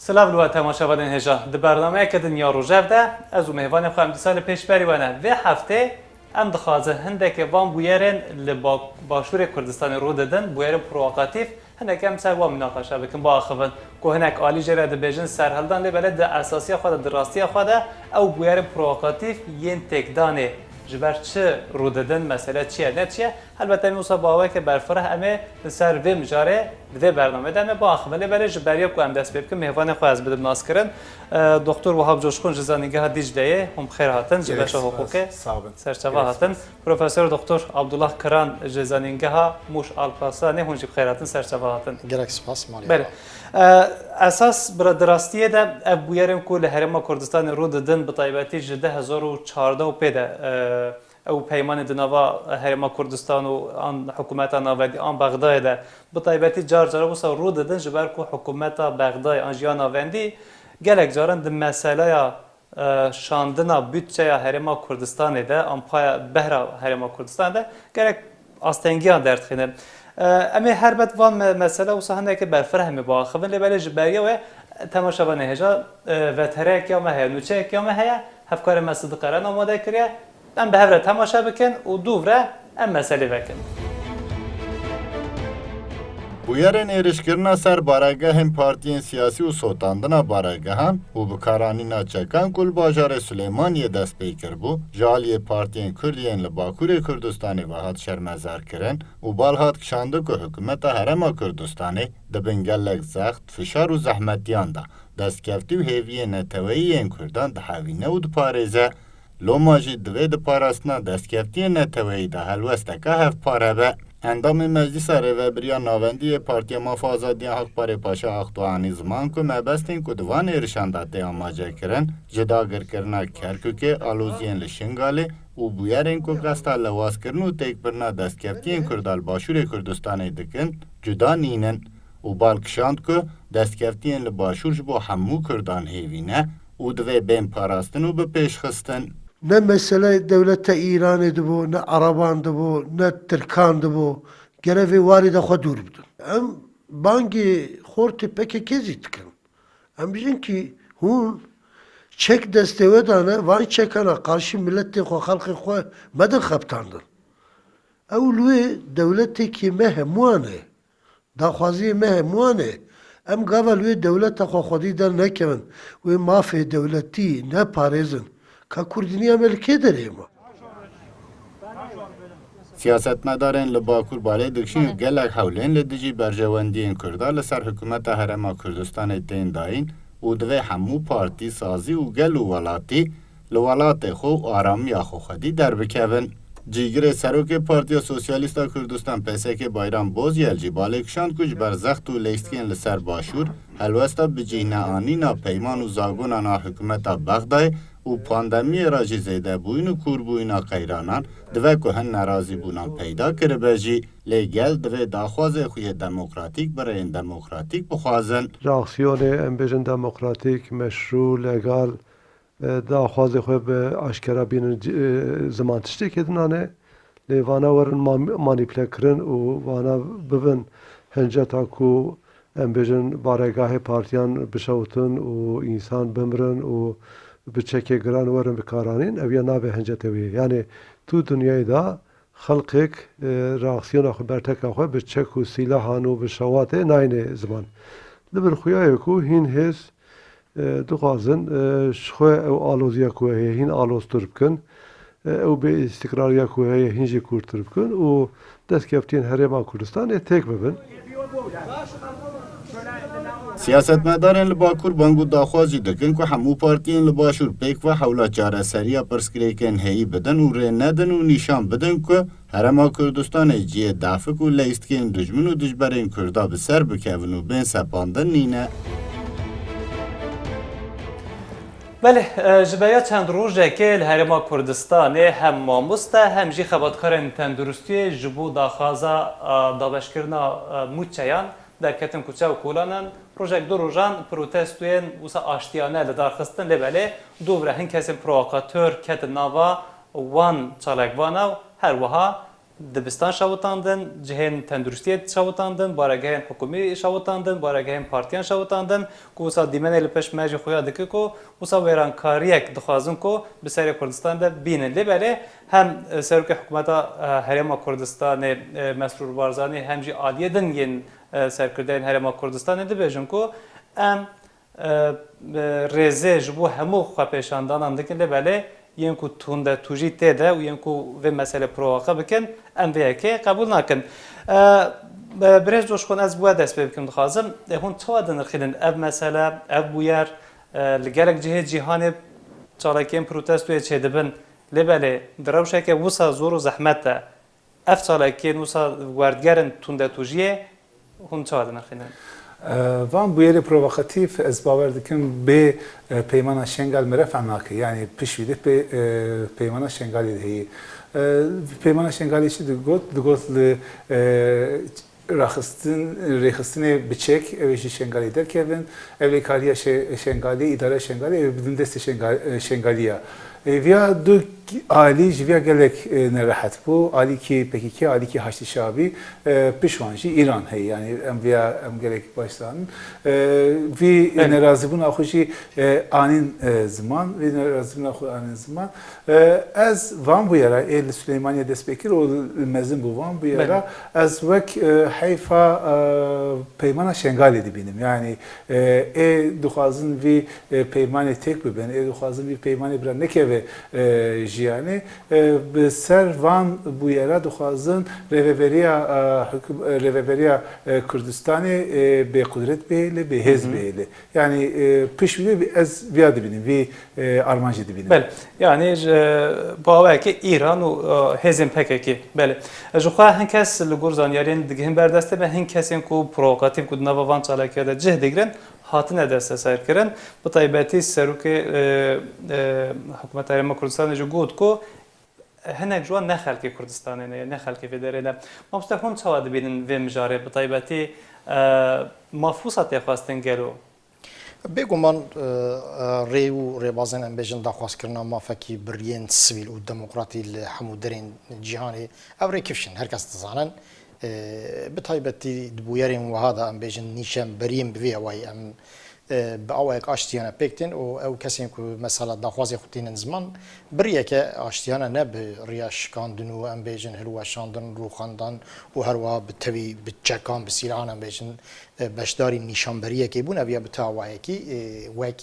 سلاف لو تماشاوان هجا د برنامه که دنیا روجاو ده از مهوان خو امتسال پیش بری وانه و هفته ام دخوازه هندک وان بویرن لباشور کردستان رو دادن بویرن پرواقاتیف هندک هم سر وان مناقشه بکن با آخوان که هنک آلی جره ده بیجن سرهلدان لباله ده اساسی خواده ده راستی خواده او بویرن پرواقاتیف ین تکدانه جبر چه رو دادن مسئله چیه نه چیه البته موسا باوی که برفره همه سر و مجاره و برنامه دمه با اخمله بله جبریاب کو هم دست بکن مهوان خو از بدم ناس کردن دکتر وهاب جوشخون جزانیگاه دیجلیه هم خیر هاتن جبش حقوقه سرچوا هاتن پروفسور دکتر عبدالله کران جزانیگاه موش الپاسانه هم جب خیر هاتن سرچوا هاتن گرک سپاس مالی بله اساس بر دراستی ده ابویرم کل هرم کردستان رو دادن به طیبتی جده 1014 و پیده او پیمان دنوا هرم کردستان و آن حکومت ناودی آن بغداد ده به طیبتی جار جار وسا رو دادن جبر کو حکومت بغداد آن جیان ناودی گلک جارن د مسئله شاندنا بودجه هرم کردستان ده آن پای بهرا هرم کردستان ده گلک آستنگیان درد خینه اما هر بد وان مسئله و صحنه که برفرهم با خوان لباله جبریه و تماشاوان هجا و ترک یا مه نوچه یا مه هفکار مسعود قرن آماده کریه ام به هفره تماشا بکن و دوره ام مسئله بکن بویرن ایرشکرنا سر بارگاه پارتیین سیاسی و سوتاندنا بارگاهان و بکارانینا چکان کل باجار سلیمانی دست پیکر بو جالی پارتیین کردین لباکور کردستانی و هات شرمزار کرن و بال هات کشانده که حکومت هرما کردستانی دبنگلک زخت فشار و زحمتیان دا دست کفتی و هیوی نتوایی این کردان ده حوینه و دپارزه لوماجی دوی دپارستنا دست کفتی نتوایی ده هلوسته که هف پاره به اندام مجلس ریوبریا ناوندی پارتی مافازادی حق پاره پاشا اختوانی زمان که مبستین که دوان ارشانداتی آماجه کرن جداگر کرنا کرکوکه آلوزین لشنگاله و بویرین که قصد لواز کرن و تیک برنا دست کفتین کردال باشور کردستانی دکن جدا نینن و بالکشاند که دست کفتین لباشور جبو همو کردان هیوینه و دوی بین پاراستن و به پیش خستن نه مسئله دولت ایران دبو نه عربان دبو نه ترکان دبو گروی وارد خود دور بدن ام بانگی خورتی پک کزید کن ام بیشن که هون چک دسته دانه وان چکانا قارشی ملت خو خلق خو مدن خبتاندن اولوی دولتی که مهموانه داخوازی مهموانه ام قابلوی دولت خو خودی در نکمن و مافی دولتی نه پارزن که کردنی عملکه داره ما سیاستمداران لباکور بالای دکشین گلک حولین لدیجی برجواندین کرده لسر حکومت هرما کردستان تین داین و دوی همو پارتی سازی و گل و ولاتی لولات خو آرامی خو خودی در بکون جیگر سروک پارتی سوسیالیستا کردستان پسک بایرام بوز یلجی بالکشاند کج برزخت و لیستکین لسر باشور هلوستا بجینه آنینا پیمان و زاگونانا حکومت بغداد و پاندمی راجی زیده بوین و کور بوینا قیرانان دوه که هن نرازی بونان پیدا کرده جی لیگل دوه داخواز خوی دموکراتیک برای دموکراتیک بخوازن راکسیون امبیژن دموکراتیک مشروع لگال داخواز خوی به آشکارا بین زمان تشتی کدنانه لیوانا ورن مانیپله کرن و وانا ببن هنجتا کو امبیژن بارگاه پارتیان بشوتن و انسان بمرن و بچکه گران ورن بکارانین اویا نابه هنجتویه یعنی تو دنیای دا خلقک راکسیون آخو برتک آخو بچک و سیلاحان و بشواته ناین زمان لبر خویای کو هین هز دخوازن شخوی او آلوزیا کو هین آلوز ترب کن او به استقراریا کو هینجی کور ترب کن و دست کفتین هرما کردستان تک ببن سیاستمداران لباکور بانگو داخوازی دکن که همو پارتیین لباشور پیک و حولا چاره سریا پرسکریکن هی بدن و ری ندن و نشان بدن که هرما کردستان جیه دافک و لیستکین دجمن و دجبرین کردا به سر بکون و بین سپاندن نینه بله جبایا چند روزه که هرما کردستان هم ماموسته هم جی خبرکاران تندرستی جبو داخازا دابشکرنا موچیان در کتن کوچه و کولانن پروژه دو روزان پروتستوین وسا آشتیانه لدار خستن لبله دوباره هن کسی پرووکاتور کت ناوا وان چالک وانا هر وها dibistan şavutandın, cihên tenduristiyê şavutandın, baregehên hikûmî şavutandın, baregehên partiyan şavutandın, ku wisa dîmenê li pêş me jî xuya dike ku wisa wêrankariyek dixwazin ku bi Serê Kurdistanê de bînin. Lêbelê hem Serokê Hikûmeta Herêma Kurdistanê Mesrûr Barzanî hem jî aliyê din yên serkirdeyên Herêma Kurdistanê dibêjin ku em rêzê ji bo hemû xwepêşandanan dikin lêbelê yên ku tunda tu jî tê de û yên ku vê mesele provoqa bikin em vê yekê qebûl nakin. Birêz doşxon ez bu dest pê bikim dixwazim hûn çawa dinirxînin ev mesele ev bûyer li gelek cihê cîhanê çalakiyên protestoyê çêdibin lêbelê di rewşeke wisa zor û zehmet de ev çalakiyên wisa werdgerin tunda tu jiyê hûn çawa dinirxînin. Van bu yeri provokatif ez bawer dikim bê peymana şengal meref em nake yani pişvî bê peymana şengalê heye peymana şengalê çi digot li rêxistinê biçek ev jî şengalê derkevin ev lê kariya şengalê îdare şengalê ev bidin destê şengaliya via du alî ji via gelek nerahet bû alî ki PKK alî ki Haçlı Şabi pişwan jî İran heye yani em via em gelek başlanin vî nerazîbûna xwe jî anîn ziman vî nerazîbûna xwe anîn ziman ez van bu yera ê li Süleymaniye dest pê kir û mezin bû van bu yera ez wek heyfa peymana şengalê dibînim yani ê dixwazin vî peymanê têk bibin ê dixwazin vî peymanê bira nekeve jiyane bi ser van bu yera dixwazin rêveberiya Kurdistanê bê qudret bêhêle bê hêz bêhêle yani pişvî ez viya dibînim vî armancê dibînim. Bel yani baweke İran û hêzên PKK bel ji xwe hin kes li gor zanyarên digihin berdeste be hin kesên ku provokatif ku nava van çalakiya de cih digirin hatine deste serkirin bi taybetî Serokê Hikûmeta Herêma Kurdistanê jî got ku hinek ciwan ne xelkê Kurdistanê ne ne xelkê vê derê de mamste hûn çawa dibînin vê mijarê bi taybetî mafûsa têxwastin gelo بێگومان ڕێ و ڕێبازن ئەم بێژن داخوازکردنا مافەکی بڕیێن سیویل و دەموکراتی لە هەموو دەرێن جیهانێ ئەو ڕێ کفشن هەرکەس دەزانن بتایبەتی دبوویەرێن وهادا ئەم بێژن نیشەم بەریێن بوێ ئەوەی ئەم بە ئەوەیەک ئاشتیانە پێکتن و ئەو کەسێن و مەسەلا داخوازی خوتینن زمان بریەکە ئاشتیانە نە بە ڕیاشکاندن و ئەم بێژن هەروەشاندن ڕووخاندان و هەروە بتەوی بچەکان بسیران ئەم بێژن بەشداری نیشانبەریەکی بوون ئەوە بتاوایەکی وەک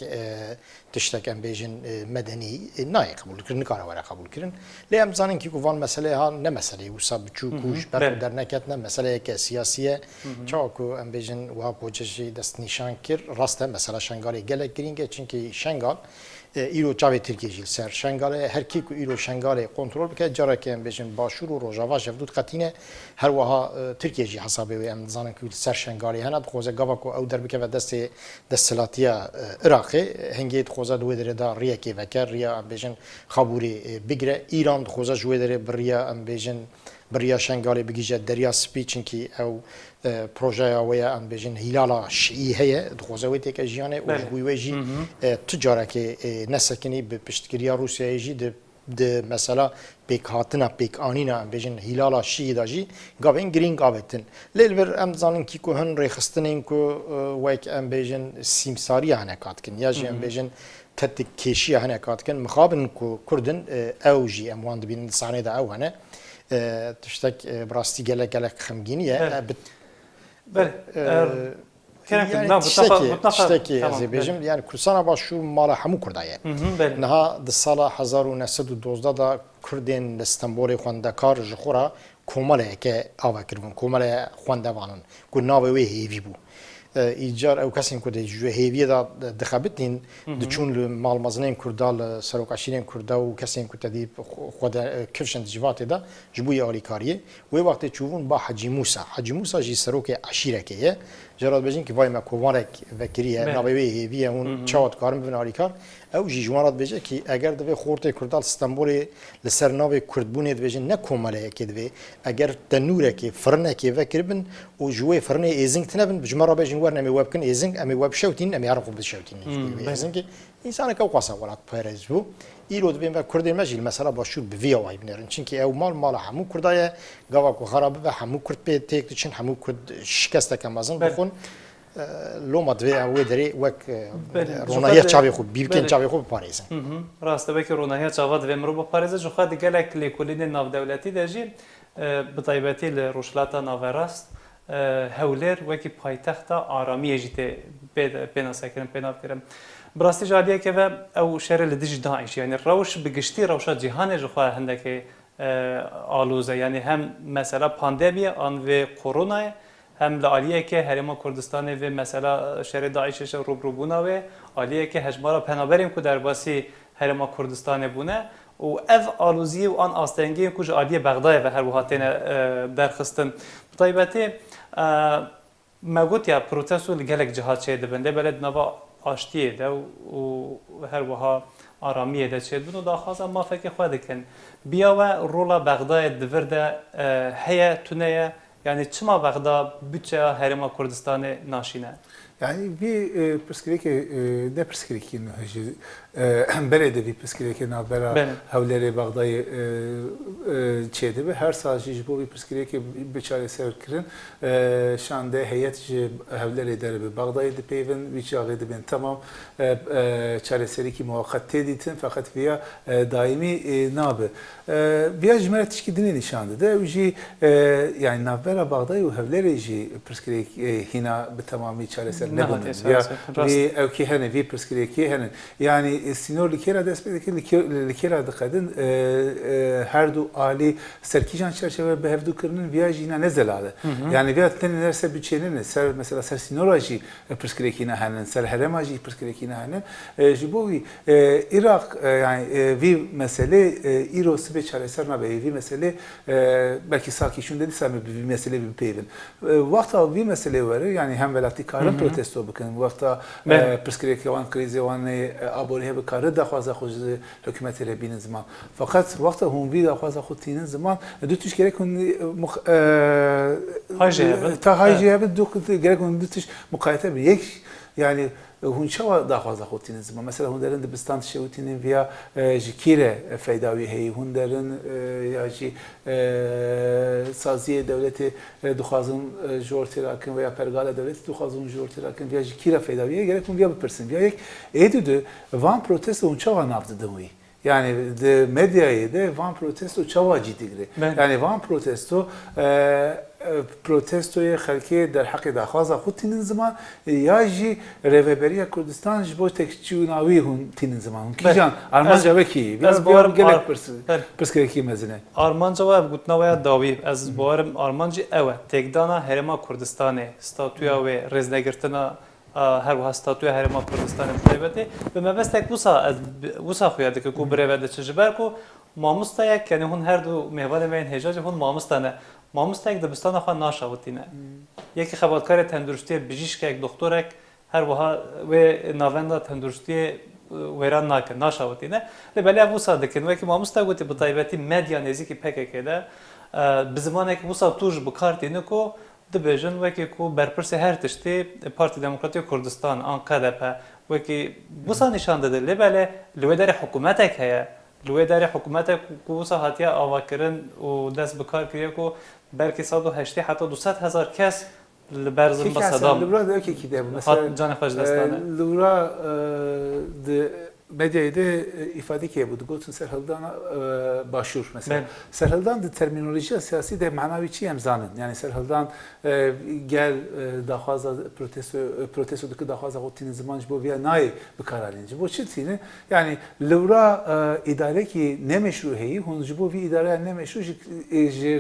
تشتێک ئەم بێژن مەدەنی نایە قبولکردن نکارەوەرە قبولکردن لێ ئەم بزانین کی کوڤان مەسلەیە نە مەسلەی وسا بچوو کوش بەر دەرنەکەتنە مەسلەیەکە سیاسیە چاوەکو ئەم بێژن وا پۆچەشی دەست نیشان کرد ڕاستە مەسەلا شنگالی gelek giringe çünkü şengal îro çavê Tirkiye jî ser şengalê herkî ku îro şengalê kontrol bike carekê em bêjin başûr û rojava jevdût qetîne her wiha Tirkiye jî hesabê wê em dizanin ku ser şengalê hene dixwaze gava ku ew derbikeve destê destselatiya Iraqê hengê dixwaze di wê derê da riyekê veke riya em bêjin xabûrê bigire İran dixwaze ji wê derê bi riya em bêjin biriya şengalê bigîje deriya spî çünkü ew projeya wê ye em bêjin hîlala şiî heye dixwaze wê têke jiyanê û ji bo wê jî tu carekê nesekinî bi piştgiriya Rûsyayê jî di mesela pêkhatina pêkanîna em bêjin hîlala şiî da jî gavên girîng avêtin lê vir em dizanin kî ku hin rêxistinên ku wek em bêjin sîmsariya hinek hatkin ya jî em bêjin tetik kêşiya hinek hatkin mixabin ku Kurdin ew jî em wan dibînin di sahnê de ew hene tiştek birastî gelek gelek xemgîniye tiştekî ez ê bêjim yani Kurdistana başûr mala hemû Kurda ye niha di sala 1912 da Kurdên li Stenbolê xwendekar ji xwe re komeleyeke ava kiribûn komeleye xwendevanin ku navê wê hêvî bû îcar ew kesên ku ji hêviyê da dixebitin diçûn li malmezinên Kurda li serokaşînên Kurda û kesên ku tedî xwe kifşin di civatê da ji bo alîkariyê wê wextê çûbûn ba Hacî Musa Hacî Musa jî serokê eşîrekê ye ji re dibêjin ki vay me kovarek vekiriye navê wê hêvî ye hûn çawa dikarin bibin alîkar او جی جوانات بجه کی اگر دوی خورت کردال استانبول لسرناوی کردبونه دوی نه کومله کی دوی اگر تنوره کی فرنه کی وکربن و جوی فرنه ایزنگ تنبن بجمره بجن ورنه می وب کن ایزنگ امی وب شوتین امی عرفو بشوتین ایزنگ انسان که قصه ولات پرز بو ایرو دوی و کرد مجیل مثلا باشور به وی آی بنرن چونکی او مال همو کردای گاوا کو خراب و همو کرد به تک چن همو کرد شکسته کم ازن بخون لوما دوی او دری وک رونایی چاوی خوب بیبکن چاوی خوب پاریزن راسته بکی رونایی چاواد و مرو با پاریزه جو خواهد گلک لیکولین ناو دولتی دجی بطایبتی لروشلاتا ناوراست هولر وکی پایتخت آرامی جیته پینا سکرم پینا بکرم براستی جالیه که او شهر لدیج داعش یعنی روش بگشتی روشا جهان جو خواهد هندک آلوزه یعنی هم مثلا پاندمیه آن و کرونا هم لعالیه که هرما کردستان و مثلا شهر داعشش روبروبونه و عالیه که هجمارا پنابریم که در باسی هرما کردستان بونه و اف آلوزی و آن آستنگی کج عالیه بغداد و هر وهاتین درخستن طیبتی ما گوت یا پروتستو لگلک جهات شده بنده بلد نوا آشتیه ده و هر وها آرامیه ده شده بنو داخوازم ما فکر خواهد کن بیا و رولا بغداد دورده هیا تونه yani çima Bağda bütçe herima Kürdistan'ı naşine. Yani bir pırskireke ne pırskireke ne hacı belediye bir pırskireke nabera havleri Bağda'yı çeydi ve her sadece bu bir pırskireke beçare serkirin şanda heyet havleri derbi Bağda'yı da peyven viçağı da ben tamam çareseri ki muhakkak teditin fakat via daimi nabe via cümle tişkidini nişandı da uji yani nabera Bağda'yı havleri ji pırskireke hina tamamı çareseri ne bunun ya ve ki hani bir pırskireke hani yani سینور لیکر دست پیدا کرد لیکر دقیقاً هر دو عالی سرکیجان چرچه به هر دو کردن ویاجی نه نزلاده یعنی ویات تنی درس بچینن سر مثلا سر سینور آجی پرسکریکی نه هنن سر هرم آجی پرسکریکی نه هنن جبوی عراق yani وی مسئله ایرو سبه چاره سر نبی وی مسئله belki sakişun dedi sen bir mesele bir peyvin vakta bir mesele var yani hem velati karın protesto bakın vakta prskreki van krizi van abone به کار دخوازه خود حکومت را بین زمان فقط وقت هم بی دخوازه خود تین زمان دو تیش گره کن تا هایجه به دو گره کن دو تیش مقایسه به یک yani هون چه دخوازه خود تین زمان مثلا هون درن دبستان شوتینن ویا جکیره فایداوی هی هون درن یا جی سازی دولتی دخوازن جورتی راکن ویا پرگال دولتی دخوازن جورتی راکن ویا جکیره فایداویه گره کن ویا بپرسن ویا یک ایدو وان protesto un çava naptı demeyi. Yani de medyayı de van protesto çava ciddigri. Yani van protesto protestoya xalqi der haqqi daxwaza xud tinin zaman ya jî Rêveberiya Kurdistan ji bo tekçûnawî hûn tinin zaman. Kîjan Armanca vekî. Ez borim gelek pirsgirêkî mezine. Armanca ve gotnawaya dawî ez borim Armancî ew e tekdana Herêma Kurdistanê statuya wê rêznegirtina her bu statuya Herêma Kurdistanê taybetê bi mebestek wisa xuya dike ku birêve diçe ji ber ku mamostayek yani hûn her du mêvanê me yên hêja jî hûn mamosta ne. Mamostayek dibistana xwe naşewitîne. Yekî xebatkarê tenduristiyê bijîşkek doktorek her wiha wê navenda tenduristiyê wêran nakin naşewitîne. Lê belê wisa dikin wekî mamosta gotî bi taybetî medya nêzîkî PKK de bi zimanekî wisa tu ji bikar tîne ku dibêjin wekî ku berpirsê her tiştî Partî Demokratîk Kurdistan an KDP wekî wisa nîşan dide lê belê li wê derê hikûmetek heye li wê derê hikûmetek ku wisa hatiye avakirin û dest bi kar kiriye ku belkî 180 heta 200,000 kes li ber zilma Sedam Lura da ökekî de bu mesela canê xwe ji dest dane Lura medyayı da ifade ki bu gotun serhildana başvur mesela. Serhildan da terminoloji siyasi de manavi çi emzanın. Yani serhildan gel daha fazla protestodaki daha fazla rutin zaman bu bir nay bir kararınca. Bu çitini yani Lura idare ki ne meşru heyi hun bu bir idare ne meşru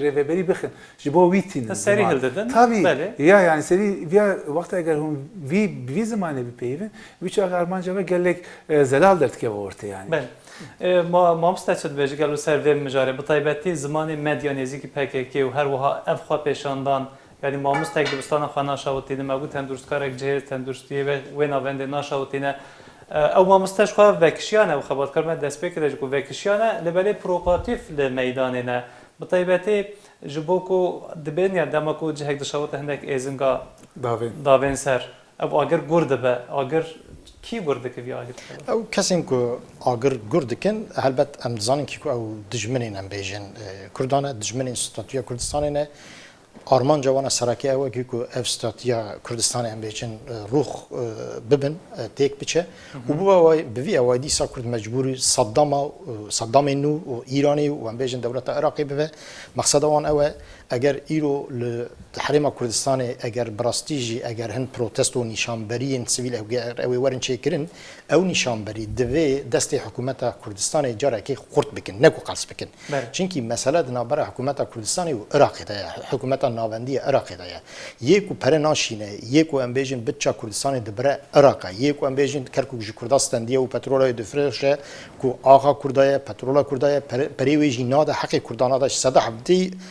reveberi bakın. Bu vitin. Seri hildedin. Tabii. Ya yani seri bir vakti eğer hun bir zamanı bir peyvin birçok Armanca ve gelek zelal dertke orta yani. Ben mamsta çet bejik gelu serve mijare bi taybeti zamanı medya nêzîkî PKK û her wiha ev xwe pêşandan yani mamostek dibistana xwe naşewitîne me got tenduristkarek cihêr tenduristiyê ve wê navendê naşewitîne او ما مستشخوا وکشیانه و خبرت کرد دست بکره جو وکشیانه لبلی پروکاتیف لمیدانه بطیبتی جبوکو دبین یا دمکو جهک دشاوت هندک ایزنگا داوین داوین سر او اگر گرده به اگر کی گرده که وی آلی او کسیم که آگر گردکن هلبت ام زانین که او دجمنین ام بیجن کردانه دجمنین ستاتویا کردستانه نه آرمان جوان سرکی اوه که اف ستاتیا کردستان ام بیجن روح ببن تیک بچه و بوی اوه دیسا کرد مجبوری صدام نو و ایرانی و ام بیجن دولت عراقی بوه مقصد آن اوه اگر ایرو لتحریم کردستان اگر براستیجی اگر هن پروتست و نشانبری سیویل اوه ورن چه کرن او نشانبری دوی دست حکومت کردستان جاره که خورد بکن نکو قلص بکن چونکی مسئله دنابر حکومت کردستان و عراقی ده حکومت ناوندی عراقی ده یکو پر ناشینه یکو ام بیجن بچا کردستان دبره عراقه یکو ام بیجن کرکو جو کردستان دیه و پترول دفرشه کو آقا کردای پترول کردای پریویجی ناده حق کردان داش صدا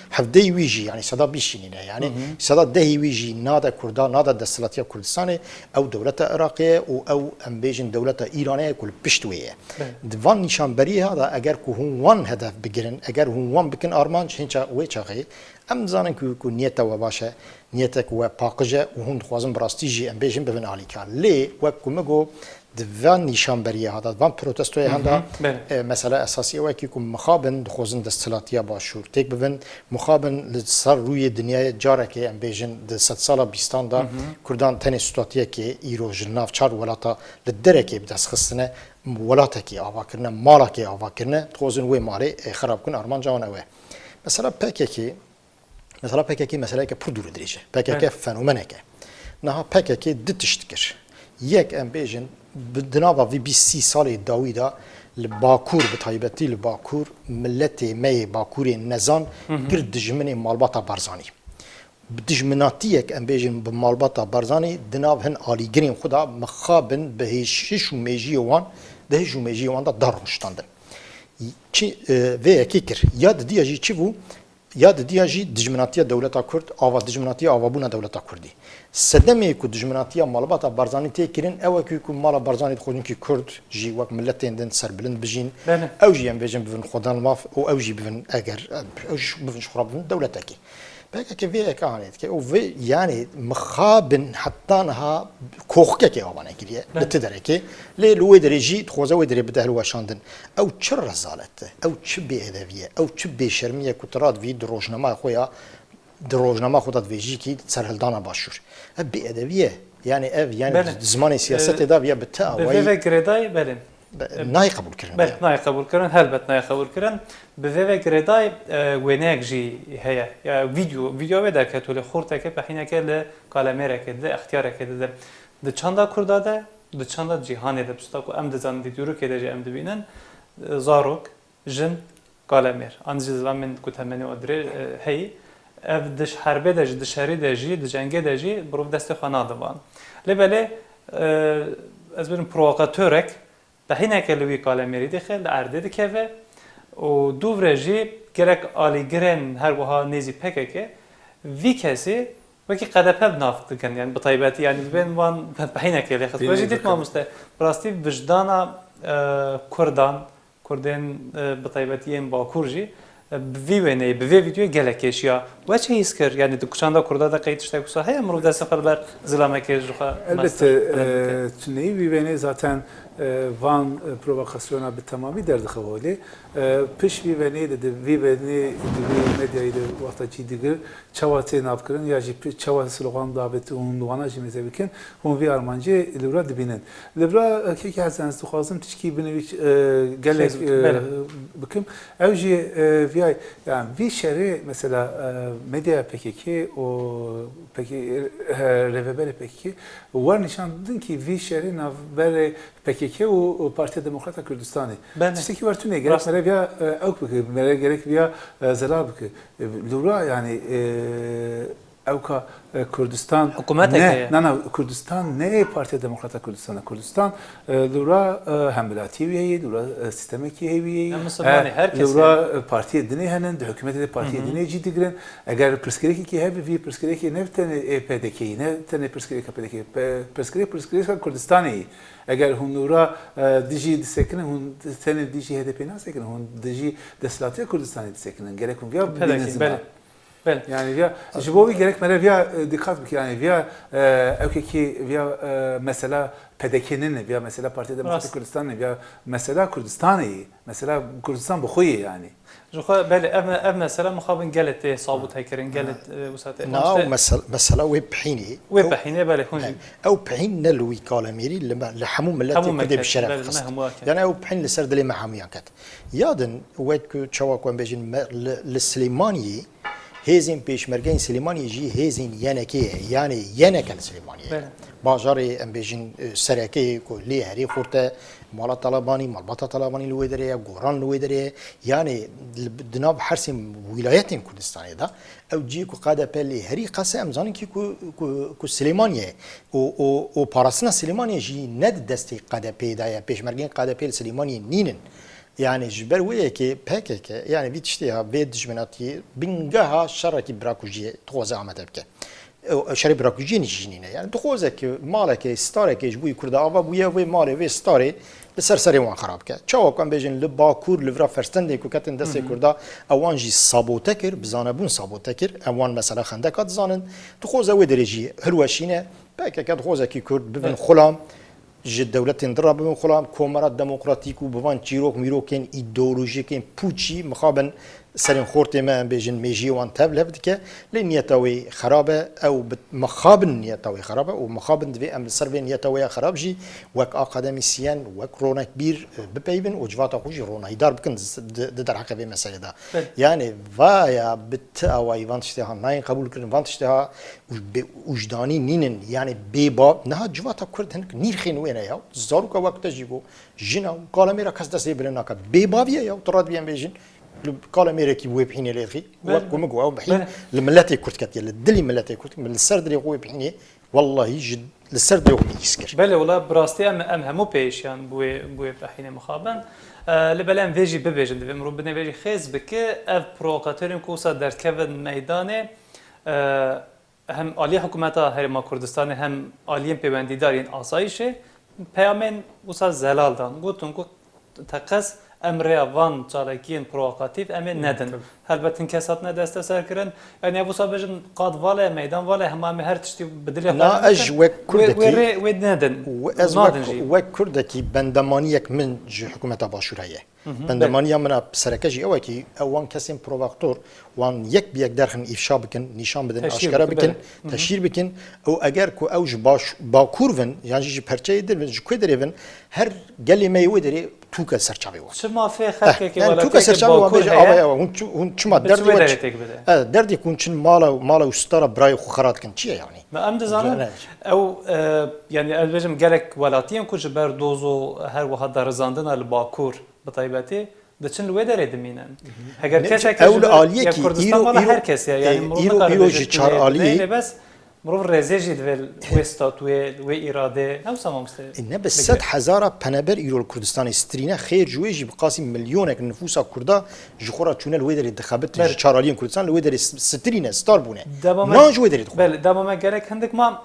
حفدی ویجی يعني صدا بيشينينا يعني صدا دهي ويجي نادا كردان نادا دستلاتيا كردستان او دولة عراقية او امبيجن دولة ايرانية كل بشتوية دوان نشان بري هذا اگر كو هون وان هدف بگرن اگر هون وان بكن ارمان هنچا ويچاغي ام زانن كو نيتا و باشا نيتك و باقجه و هون خوازم براستيجي امبيجن ببن علي كان لي وكو مگو دوان نشانبری هذا دوان پروتستوی هندا مسئله اساسی اوه که مخابن خوزن دستلاتیا باشور تک ببین مخابن لسر روی دنیای جاره که ام بیجن د 100 سال بیستان دا کردان تنی ستاتیا که ایرو جناف چار ولاتا لدره که بدست خستنه ولاتا که آوا کرنه مالا که آوا کرنه خوزن وی مالی خراب کن ارمان جوان اوه مثلا پککی مسئله که پر دور دریجه پککی فنومنه که نه پککی دتشت کر یک ام بیجن بدناوا في بي سي سالي داويدا الباكور بتايبتي الباكور ملتي مي باكوري نزان قرد دجمني مالباتا بارزاني بدجمناتيك ام بيجن بمالباتا بارزاني دناف هن آلي جرين خدا مخابن بهيشش وميجي وان دهيش وميجي وان دا دار مشتاندن في كيكر ياد دياجي تشيفو ياد دياجي دجمناتيا دولتا كرد آوا دجمناتيا آوابونا دولتا كردي سدمي كو دجمناتيا مالباتا بارزاني تيكرين او كو مالا بارزاني تخونين كي كرد جي وك ملتين دن سر بلند بجين او جي ام بيجن بفن خدان الماف او جي بفن اگر او جي بفن شخرا بفن دولتاكي بقى كيفية كانت كي وفي يعني مخابن حتى انها كوخكا كي اوبانا كي لتدركي لي لو دريجي تخوزا ودري بده الواشاندن او تشر رزالت او تشبي ادبيه او تشبي شرميه كترات في دروجنما خويا دروجنما خودت ویجی کی سرهلدانا باشور بی ادبیه يعني زمان سیاست دا بیا بتا وای به گردای بریم نای قبول کردن بله نای قبول کردن هلبت نای قبول کردن به گردای ونک جی هيا یا ویدیو بده که طول خورته که بحینه که ل کلمه که ده اختیار که ده چندا کرداده ده چندا جهان ده بستا کو ام دزان دیورو که ده ام دبینن زاروک جن کلمه انجز من کتمنی ادری هی اف دش حربه دج دشاری دجی دجنگه دجی برو دست خانه دوان لبله از بریم پرووکاتورک بهینه که لوی کالمیری دخل ارده دکه و دوورجی گرک آلیگرن هر وها نیزی پکه که وی کسی وکی قدپه بنافت کن یعنی بطایبتی یعنی بین وان بهینه که لیخت وجی دیت ما مسته براستی وجدانا کردن بطایبتیین با کورجی بوینه به ویدیو گلکشیا و چه ایسکر یعنی دکشاندا کرده دا قیت شده کسا هی امروز دست خبر زلامه که جوخا البته تنهی ویونه zaten van provokasyona bir tamamı derdi havali. Piş vivene de vivene medyayı da vaktaçı digir çavatı napkırın ya jip çavatı slogan daveti onun vana jimize bikin hun vi armancı libra dibinin. Libra ki hazanız duhazım tişki bineviç gelek bikim. Evji vi yani vi şeri mesela medya peki o peki revebeli peki var nişandın ki vi şeri navbere PKK و پارتی دموکرات کردستانی. چیزی که ورتونه گرفت مرا بیا اوک بکه مرا گرفت بیا زلال بکه. لورا یعنی اوکا کردستان حکومت نه نه نه کردستان نه پارتی دموکرات کردستان کردستان لورا هملاتی وی لورا سیستمی کی وی لورا پارتی دینی هنن ده حکومت پارتی دینی جدی گرن اگر پرسکری کی هبی وی پرسکری کی نه تن پی دی کی نه تن پرسکری کی پی دی کی پرسکری کردستانی اگر هم لورا دیجی سکن هم تن دیجی هدف نه سکن هم دیجی دسلاتی کردستانی سکن گرکون ویا بله يعني فيها جبوي جالك ملا فيها دقات بك يعني فيها اوكي كي فيها مسألة بدكينين فيها مسألة بارتي ديمقراطية كردستان فيها مسألة كردستاني مسألة كردستان بخوي يعني جو خو بله ابنا سلام مخابن قالت صابوت هيكرين قالت وسات نا مسألة ويب بحيني بله هون او بحين نلوي كالاميري لحمو ملاتي كده بشرف خاص يعني او بحين لسرد لي محاميان كات يادن ويت كو تشاوا بيجن للسليماني هزين پیشمرگین سلیمانی جی هزین ینکیه یعنی ینکل سلیمانیه باجاری ام بیجین سرکی کلی هری خورته مال طلبانی مالبات طلبانی لویدریه گوران لویدریه یعنی دناب حرس ولایت کردستانی دا او جی کو قاده پلی هری قصه امزانی کی کو سلیمانیه او پاراسنا سلیمانی جی ند دستی قاده پیدایه پیشمرگین قاده پیل سلیمانی نینن يعني جبر وياكي باكك يعني بيتشتيها بيد جمناتي بنجاها شركي براكوجي تخوز عمتك شري براكوجي نجينينا يعني تخوزك مالك ستارك جبوي كردا ابا بويا وي مالي وي ستاري بسرسري وان خرابك تشاو كان بيجن لباكور لفرا فرستندي كو كاتن دست كردا اوان جي صابوتكر بزانبون صابوتكر اوان مثلا خندكات زانن تخوز وي درجي هروشينه باكك تخوزك كرد ببن خلام جد دولتين ضرب من خلام كومرات ديمقراطيك وبفان تشيروك ميروكين ايديولوجيكين بوتشي مخابن سرين خورتي ما بيجن ميجي وان تابل بدك لنيتاوي خرابه او مخابن نيتاوي خرابه ومخابن دبي ام سربين نيتاوي خراب جي وك اكاديميسيان وك رونا كبير ببيبن وجفاتا خوجي رونا يدار بكن در حق في مساله ده يعني فايا بتاوي فانتشتها ناين قبول كرن فانتشتها وجداني نينن يعني بيبا نها جفاتا كرد نيرخين وين يا زاروكا وقت جيبو جنا قال ميرا كاس دسي بلناك بيبا يا تراد بيان بيجن قال امريكي ويب حيني ليخي ومقوا بحين الملاتي كرت كاتي الدلي ملاتي كرت من السرد اللي هو بحيني والله جد السرد اللي هو يسكر بله ولا براستي ام همو بيش يعني بوي بحيني مخابن لبلان فيجي ببيجن دي مرو بني فيجي خيز بك اف بروكاتورين كوسا در كيفن ميدانه هم عالی حکومت هرما کردستان هم عالی پیوندی دارین آسایشه پیامن وسا زلال دان گوتون گوت تقص امر وان چالکین پروکاتیو ام ندن البته کسات ندست سر کردن یعنی ابو صابجن قاد واله میدان واله همه هر تشتی بدلی لا اج وكردكي ندن وكردكي بندمانيك من حكومه باشوريه بندمانيا من سركجي اوكي اوان كسين بروفاكتور وان يك بيك درخن افشا بكن نشان بدن اشكرا بكن تشير بكن او اگر كو اوج باش باكورفن يعني جي برچه در جو كدريفن هر قال ما يودري توكا سرچاوي و شما في خلك يعني توكا سرچاوي و بيج هون شما دردي كون چن مالا وستاره براي خرات كن چي يعني ما ام دزانن او يعني البجم قالك ولاتيم كوج بردوزو هر واحد رزاندن الباكور بطيبتي دچن لوي دري دمينن اگر كسك اول عاليه كي كردستان ولا هر كس يعني ايرو جار عاليه بس مرور رزيجي دول وستات و اراده او سمام است ان بس 100,000 پنبر ايرو كردستان استرينا خير جويجي بقاسم مليونك نفوسا كردا جخورا چون الوي دري انتخابات جار عاليه كردستان الوي دري سترينا ستار بونه نان جوي دري بل دابا ما قالك عندك ما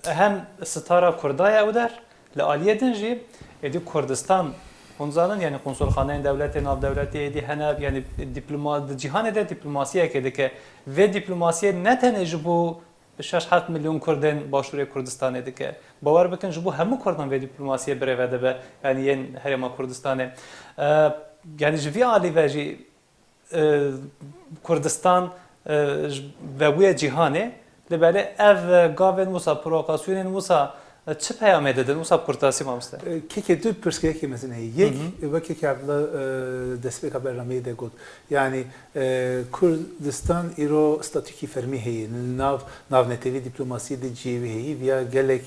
اهم ستاره كردايا او در لعاليه دنجي ادي كردستان Onların yani konsolxanayın devleti, nav devleti, di henab yani cihan de diplomasiye kedike ve diplomasiye ne tane bu 6 milyon Kurdin başvuru Kurdistan edike. Bavar bakın bu hem Kurdan ve diplomasiye brevede be yani yen herema Kurdistan'e yani jivi ali ve Kurdistan ve bu cihanı de böyle ev gaven musa provokasyonun musa چه پیامه دادن وسا پرتاسی مامسته که دو پرسکه مثلا یک وقتی که عبلا دست به کار نمی ده گفت یعنی کردستان ایرو استاتیکی فرمی هی ناو نتیوی دیپلماسی دی جیوی هی ویا گلک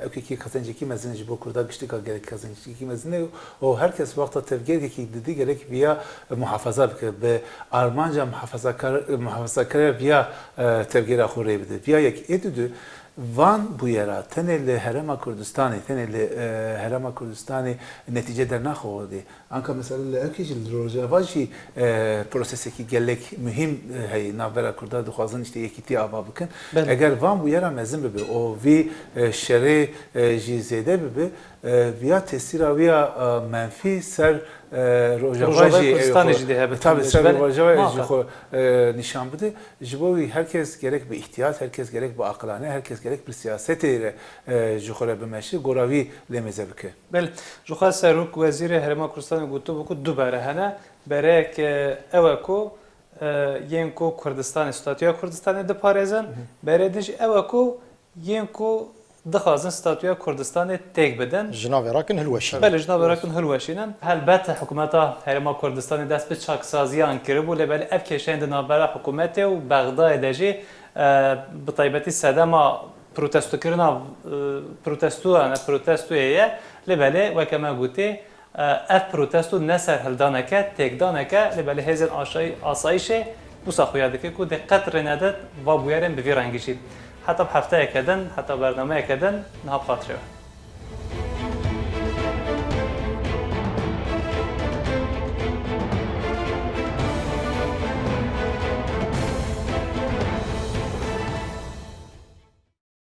اکی کازنجی کی مزنج با کردا گشتی که گلک کازنجی کی مزنه و هر کس وقت تفکر کی دیدی گلک ویا محافظه بکه به آلمانجا محافظه کار ویا تفکر خوری بده ویا یک ایدو Van bu yere tenelle Herema Kurdistan'ı, tenelle Herema Kurdistan'ı netice der naxoldi. Anka mesela erkecil rojavaji prosesi gelek mühim hey navbera Kurda duxazın işte yekiti ava bakın. Eğer van bu yere mezin bebe o vi şere jizede bebe via tesira via menfi ser rojavaji Kurdistan'ı jide hebe. Tabii ser rojavaji nişan bide. Jibovi herkes gerek bir ihtiyat, herkes gerek bir aklane, herkes gerek bir siyaseti jukore bemeşi goravi lemeze bike. بله جوخا سروک وزیر هرما کردستان گوتو بکو دو بره هنه بره که اوکو ینکو کردستان ستاتویا کردستان ده پارێزن بره دیج اوکو ینکو دخوازن ستاتویا کردستان تێک بدن جناب راکن هلوشی بله جناب راکن هلوشینن هلبته حکومتا هرما کردستان دست به چاکسازیان کربو لبله اف کشند نابرا حکومت و بغداد دجی بطیبتی سدما پروتستویه لبله و کما گوته اف پروتستو نسر هلدانکه تکدانکه لبله هزن آسایشه بوسا خویاده که دقت رندد و بویرن به ویرانگیشید حتی هفته کدن حتی برنامه کدن نه خاطره